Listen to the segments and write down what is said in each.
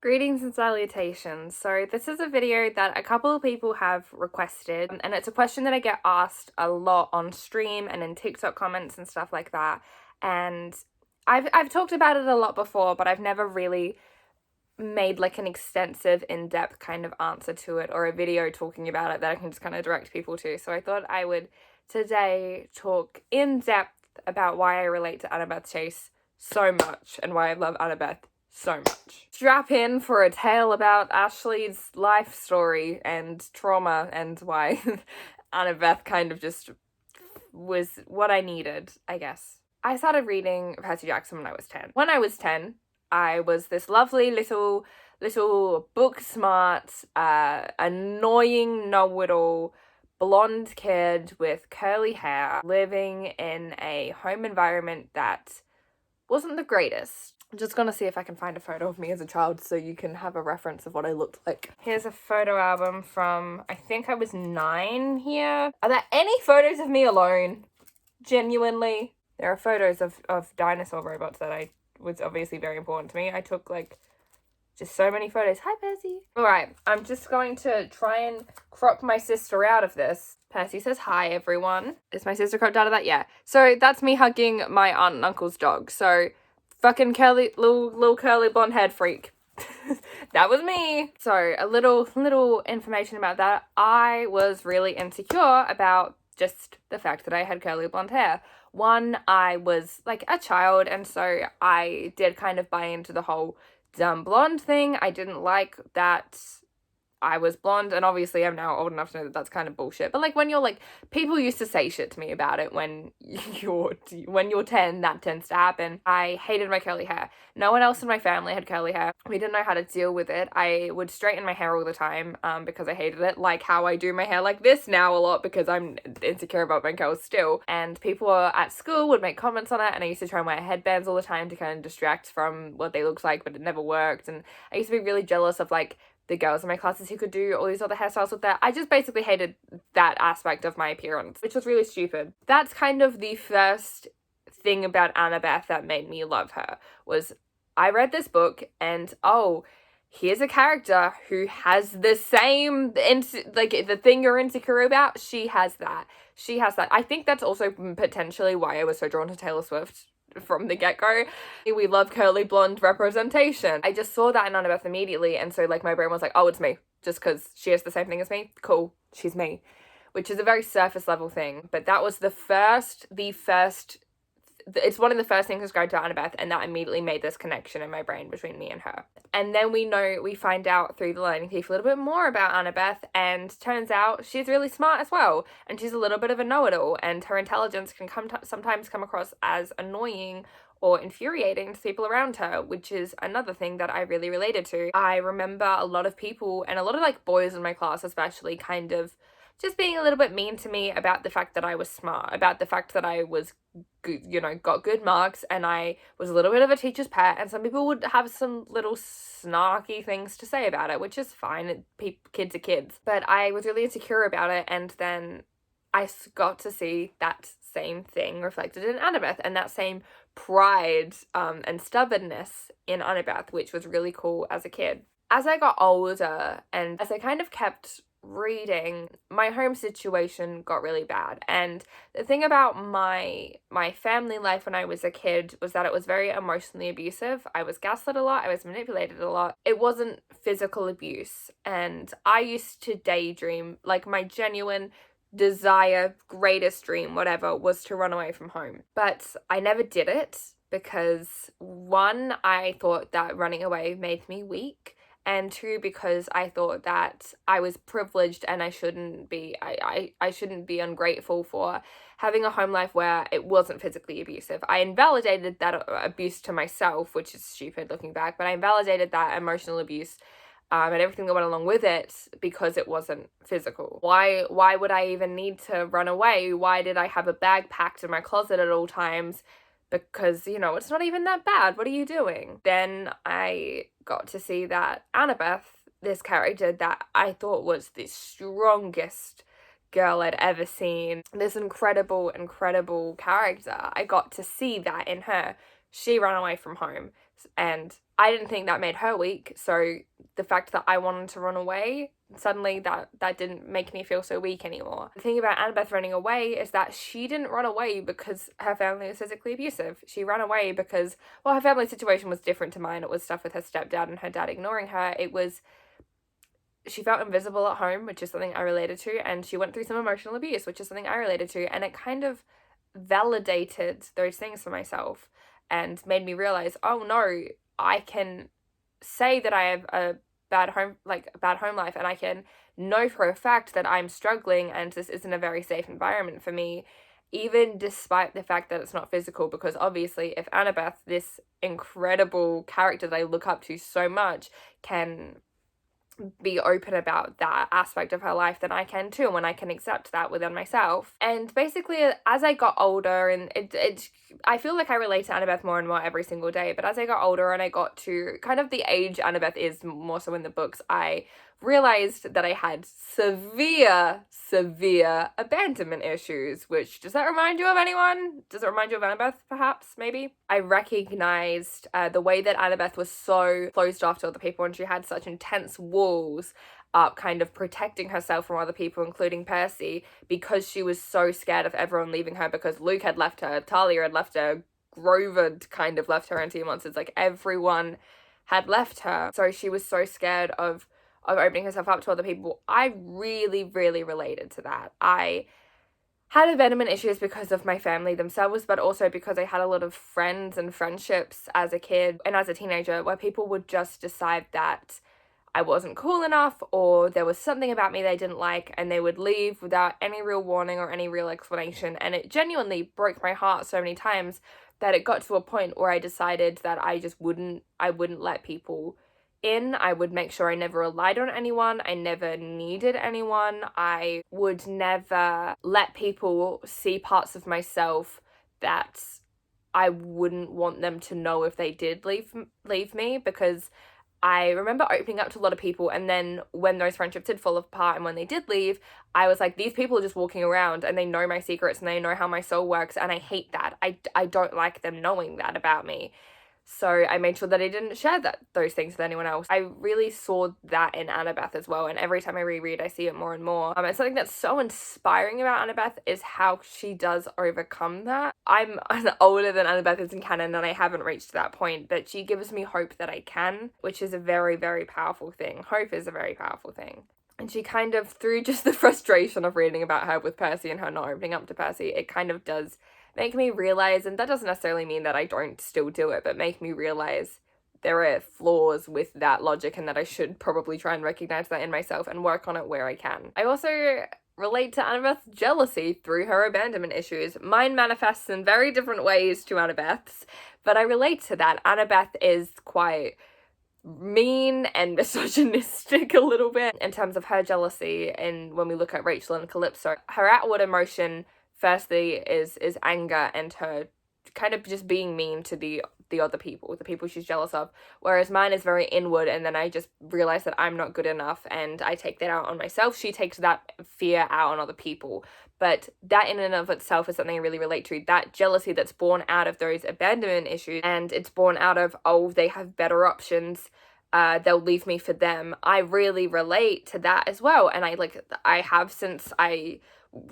Greetings and salutations. So this is a video that a couple of people have requested, and it's a question that I get asked a lot on stream and in TikTok comments and stuff like that. And I've talked about it a lot before, but I've never really made like an extensive, in-depth kind of answer to it or a video talking about it that I can just kind of direct people to. So I thought I would today talk in depth about why I relate to Annabeth Chase so much and why I love Annabeth so much. Strap in for a tale about Ashlee's life story and trauma and why Annabeth kind of just was what I needed, I guess. I started reading Percy Jackson when I was 10. When I was 10, I was this lovely little book smart, annoying know-it-all blonde kid with curly hair living in a home environment that wasn't the greatest. I'm just gonna see if I can find a photo of me as a child so you can have a reference of what I looked like. Here's a photo album from, I think I was 9 here. Are there any photos of me alone? Genuinely. There are photos of dinosaur robots that was obviously very important to me. I took like just so many photos. Hi, Percy. Alright, I'm just going to try and crop my sister out of this. Percy says hi, everyone. Is my sister cropped out of that? Yeah. So that's me hugging my aunt and uncle's dog. So fucking curly, little curly blonde haired freak. That was me. So a little information about that. I was really insecure about just the fact that I had curly blonde hair. One, I was like a child, and so I did kind of buy into the whole dumb blonde thing. I didn't like that I was blonde, and obviously I'm now old enough to know that that's kind of bullshit. But like when you're like, people used to say shit to me about it when you're 10, that tends to happen. I hated my curly hair. No one else in my family had curly hair. We didn't know how to deal with it. I would straighten my hair all the time because I hated it, like how I do my hair like this now a lot because I'm insecure about my curls still. And people at school would make comments on it, and I used to try and wear headbands all the time to kind of distract from what they looked like, but it never worked. And I used to be really jealous of like the girls in my classes who could do all these other hairstyles with that. I just basically hated that aspect of my appearance, which was really stupid. That's kind of the first thing about Annabeth that made me love her, was I read this book and, oh, here's a character who has the same, like, the thing you're insecure about, she has that. She has that. I think that's also potentially why I was so drawn to Taylor Swift from the get-go. We love curly blonde representation. I just saw that in Annabeth immediately, and so like my brain was like, oh, it's me, just because she has the same thing as me. Cool, she's me, which is a very surface level thing. But that was it's one of the first things described to Annabeth, and that immediately made this connection in my brain between me and her. And then we find out through the learning thief a little bit more about Annabeth, and turns out she's really smart as well, and she's a little bit of a know-it-all, and her intelligence can sometimes come across as annoying or infuriating to people around her, which is another thing that I really related to. I remember a lot of people, and a lot of like boys in my class especially, kind of just being a little bit mean to me about the fact that I was smart, about the fact that I was good, got good marks, and I was a little bit of a teacher's pet, and some people would have some little snarky things to say about it, which is fine. Kids are kids. But I was really insecure about it, and then I got to see that same thing reflected in Annabeth, and that same pride and stubbornness in Annabeth, which was really cool as a kid. As I got older, and as I kind of kept reading, my home situation got really bad. And the thing about my family life when I was a kid was that it was very emotionally abusive. I was gaslit a lot, I was manipulated a lot. It wasn't physical abuse, and I used to daydream, like my genuine desire, greatest dream, whatever, was to run away from home. But I never did it because, one, I thought that running away made me weak, and two, because I thought that I was privileged and I shouldn't be ungrateful for having a home life where it wasn't physically abusive. I invalidated that abuse to myself, which is stupid looking back, but I invalidated that emotional abuse and everything that went along with it because it wasn't physical. Why would I even need to run away? Why did I have a bag packed in my closet at all times? Because, it's not even that bad. What are you doing? Then I got to see that Annabeth, this character that I thought was the strongest girl I'd ever seen, this incredible character, I got to see that in her. She ran away from home, and I didn't think that made her weak, so the fact that I wanted to run away, suddenly that didn't make me feel so weak anymore. The thing about Annabeth running away is that she didn't run away because her family was physically abusive. She ran away because, well, her family situation was different to mine. It was stuff with her stepdad and her dad ignoring her. It was, she felt invisible at home, which is something I related to, and she went through some emotional abuse, which is something I related to, and it kind of validated those things for myself and made me realize, oh no, I can say that I have a bad home life, and I can know for a fact that I'm struggling and this isn't a very safe environment for me, even despite the fact that it's not physical. Because obviously if Annabeth, this incredible character that I look up to so much, can be open about that aspect of her life, then I can too, when I can accept that within myself. And basically, as I got older, and I feel like I relate to Annabeth more and more every single day, but as I got older and I got to kind of the age Annabeth is more so in the books, I realized that I had severe abandonment issues. Which, does that remind you of anyone? Does it remind you of Annabeth, perhaps? Maybe? I recognized the way that Annabeth was so closed off to other people, and she had such intense walls up, kind of protecting herself from other people, including Percy, because she was so scared of everyone leaving her, because Luke had left her, Talia had left her, Grover had kind of left her, and Tea Monsters, like everyone had left her. So she was so scared of opening herself up to other people. I really related to that. I had abandonment issues because of my family themselves, but also because I had a lot of friends and friendships as a kid and as a teenager where people would just decide that I wasn't cool enough, or there was something about me they didn't like, and they would leave without any real warning or any real explanation. And it genuinely broke my heart so many times that it got to a point where I decided that I wouldn't let people in. I would make sure I never relied on anyone. I never needed anyone. I would never let people see parts of myself that I wouldn't want them to know if they did leave me, because I remember opening up to a lot of people, and then when those friendships did fall apart and when they did leave, I was like, these people are just walking around and they know my secrets and they know how my soul works, and I hate that. I don't like them knowing that about me. So I made sure that I didn't share those things with anyone else. I really saw that in Annabeth as well, and every time I reread, I see it more and more. And something that's so inspiring about Annabeth is how she does overcome that. I'm older than Annabeth is in canon, and I haven't reached that point, but she gives me hope that I can, which is a very powerful thing. Hope is a very powerful thing. And she kind of, through just the frustration of reading about her with Percy and her not opening up to Percy, it kind of does make me realize, and that doesn't necessarily mean that I don't still do it, but make me realize there are flaws with that logic, and that I should probably try and recognize that in myself and work on it where I can. I also relate to Annabeth's jealousy through her abandonment issues. Mine manifests in very different ways to Annabeth's, but I relate to that. Annabeth is quite mean and misogynistic a little bit in terms of her jealousy, and when we look at Rachel and Calypso, her outward emotion firstly is anger and her kind of just being mean to the other people, the people she's jealous of, whereas mine is very inward, and then I just realize that I'm not good enough and I take that out on myself. She takes that fear out on other people, but that in and of itself is something I really relate to. That jealousy that's born out of those abandonment issues, and it's born out of, oh, they have better options, they'll leave me for them. I really relate to that as well, and I have since I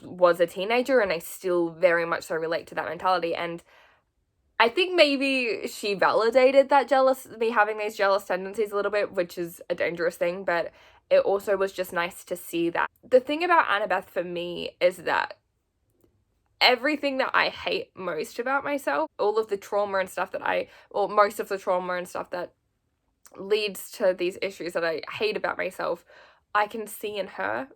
was a teenager, and I still very much so relate to that mentality. And I think maybe she validated that me having these jealous tendencies a little bit, which is a dangerous thing, but it also was just nice to see that. The thing about Annabeth for me is that everything that I hate most about myself, all of the trauma and stuff most of the trauma and stuff that leads to these issues that I hate about myself, I can see in her.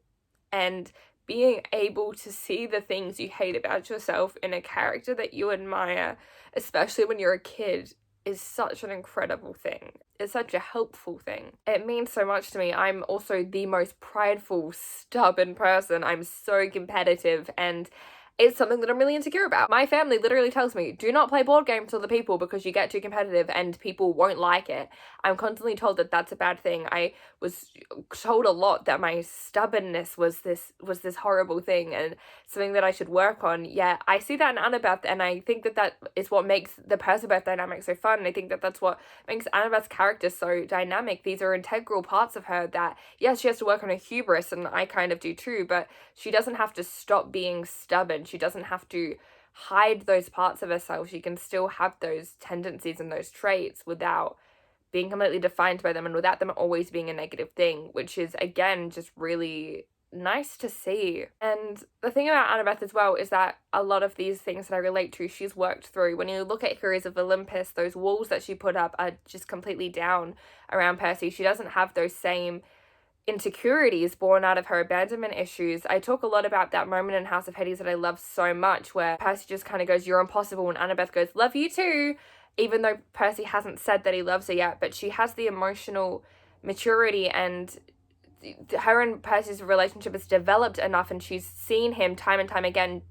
And being able to see the things you hate about yourself in a character that you admire, especially when you're a kid, is such an incredible thing. It's such a helpful thing. It means so much to me. I'm also the most prideful, stubborn person. I'm so competitive, and it's something that I'm really insecure about. My family literally tells me, do not play board games with other people because you get too competitive and people won't like it. I'm constantly told that that's a bad thing. I was told a lot that my stubbornness was this horrible thing and something that I should work on. Yeah, I see that in Annabeth, and I think that that is what makes the Percabeth dynamic so fun. And I think that that's what makes Annabeth's character so dynamic. These are integral parts of her that, yes, she has to work on her hubris, and I kind of do too, but she doesn't have to stop being stubborn. She doesn't have to hide those parts of herself. She can still have those tendencies and those traits without being completely defined by them and without them always being a negative thing, which is, again, just really nice to see. And the thing about Annabeth as well is that a lot of these things that I relate to, she's worked through. When you look at Heroes of Olympus, those walls that she put up are just completely down around Percy. She doesn't have those same insecurities born out of her abandonment issues. I talk a lot about that moment in House of Hades that I love so much, where Percy just kind of goes, "You're impossible," and Annabeth goes, "Love you too," even though Percy hasn't said that he loves her yet. But she has the emotional maturity, and her and Percy's relationship is developed enough, and she's seen him time and time again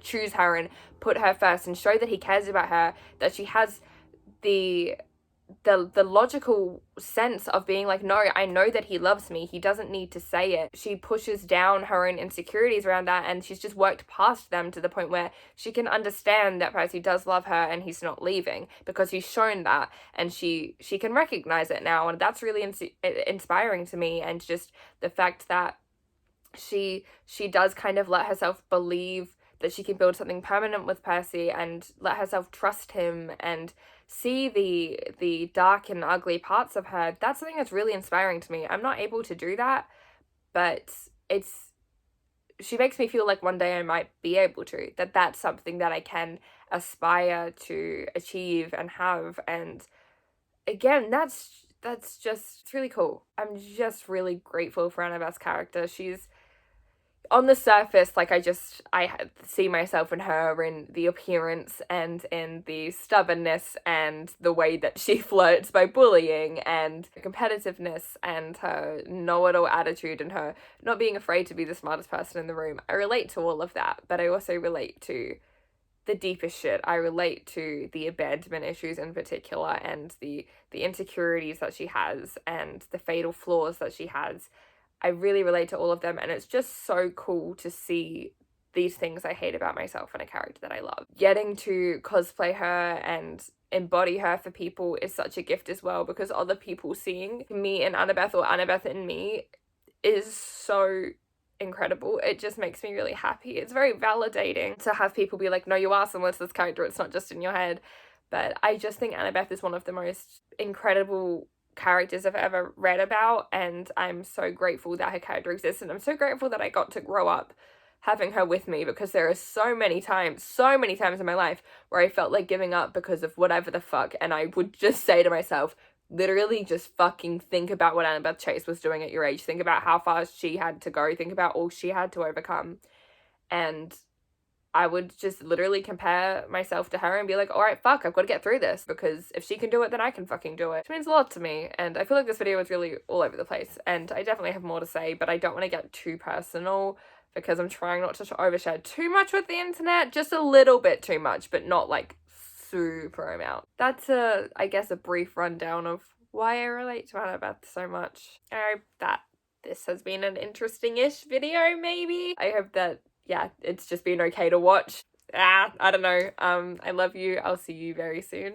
choose her and put her first and show that he cares about her, that she has the logical sense of being like, no, I know that he loves me. He doesn't need to say it. She pushes down her own insecurities around that, and she's just worked past them to the point where she can understand that Percy does love her and he's not leaving because he's shown that, and she can recognize it now, and that's really inspiring to me. And just the fact that she does kind of let herself believe that she can build something permanent with Percy and let herself trust him and see the dark and ugly parts of her. That's something that's really inspiring to me. I'm not able to do that, but she makes me feel like one day I might be able to, that's something that I can aspire to achieve and have. And again, that's just, it's really cool. I'm just really grateful for Annabeth's character. She's, on the surface, like, I see myself in her in the appearance and in the stubbornness and the way that she flirts by bullying and competitiveness and her know-it-all attitude and her not being afraid to be the smartest person in the room. I relate to all of that, but I also relate to the deepest shit. I relate to the abandonment issues in particular and the insecurities that she has and the fatal flaws that she has. I really relate to all of them, and it's just so cool to see these things I hate about myself in a character that I love. Getting to cosplay her and embody her for people is such a gift as well, because other people seeing me in Annabeth or Annabeth in me is so incredible. It just makes me really happy. It's very validating to have people be like, no, you are similar to this character, it's not just in your head. But I just think Annabeth is one of the most incredible characters I've ever read about, and I'm so grateful that her character exists, and I'm so grateful that I got to grow up having her with me, because there are so many times in my life where I felt like giving up because of whatever the fuck, and I would just say to myself, literally just fucking think about what Annabeth Chase was doing at your age, think about how far she had to go, think about all she had to overcome, and I would just literally compare myself to her and be like, all right, fuck, I've got to get through this, because if she can do it, then I can fucking do it. It means a lot to me, and I feel like this video was really all over the place, and I definitely have more to say, but I don't want to get too personal, because I'm trying not to overshare too much with the internet, just a little bit too much, but not like super amount. That's I guess a brief rundown of why I relate to Annabeth so much. I hope that this has been an interesting-ish video, maybe. I hope that, yeah, it's just been okay to watch. I don't know. I love you. I'll see you very soon.